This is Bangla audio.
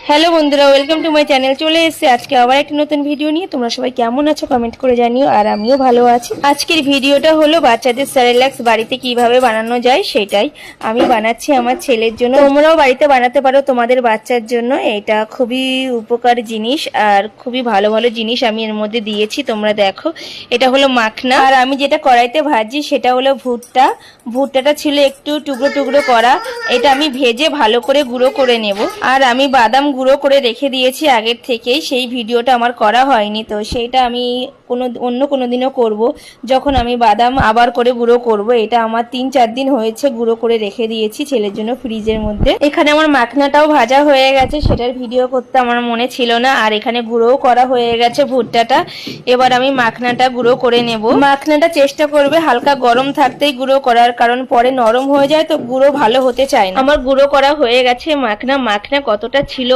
হ্যালো বন্ধুরা, ওয়েলকাম টু মাই চ্যানেল। চলে এসেছে আজকে আবার একটা নতুন ভিডিও নিয়ে। তোমরা সবাই কেমন আছো কমেন্ট করে জানিও, আর আমিও ভালো আছি। আজকের ভিডিওটা হলো বাচ্চাদের সেরেলাক্স বাড়িতে কিভাবে বানানো যায় সেটাই আমি বানাচ্ছি আমার ছেলের জন্য। তোমরাও বাড়িতে বানাতে পারো তোমাদের বাচ্চার জন্য। এটা খুবই উপকার জিনিস আর খুবই ভালো ভালো জিনিস আমি এর মধ্যে দিয়েছি, তোমরা দেখো। এটা হলো মাখনা, আর আমি যেটা কড়াইতে ভাজি সেটা হলো ভুট্টা। ভুট্টাটা ছিল একটু টুকরো টুকরো করা, এটা আমি ভেজে ভালো করে গুঁড়ো করে নেব। আর আমি বাদাম গুঁড়ো করে রেখে দিয়েছি আগের থেকেই, সেই ভিডিওটা আমার করা হয়নি, তো সেইটা আমি অন্য কোনো দিনও করব, যখন আমি বাদাম আবার করে গুঁড়ো করব। এটা আমার 3-4 দিন হয়েছে গুঁড়ো করে রেখে দিয়েছি ছেলের জন্য ফ্রিজের মধ্যে। এখানে আমার মাখনাটাও ভাজা হয়ে গেছে, সেটার ভিডিও করতে আমার মনে ছিল না। আর এখানে গুঁড়োও করা হয়ে গেছে ভুট্টাটা। এবার আমি মাখনাটা গুঁড়ো করে নেব। মাখনাটা চেষ্টা করবে হালকা গরম থাকতেই গুঁড়ো করার, কারণ পরে নরম হয়ে যায় তো গুঁড়ো ভালো হতে চায় না। আমার গুঁড়ো করা হয়ে গেছে মাখনা। মাখনা কতটা ছিল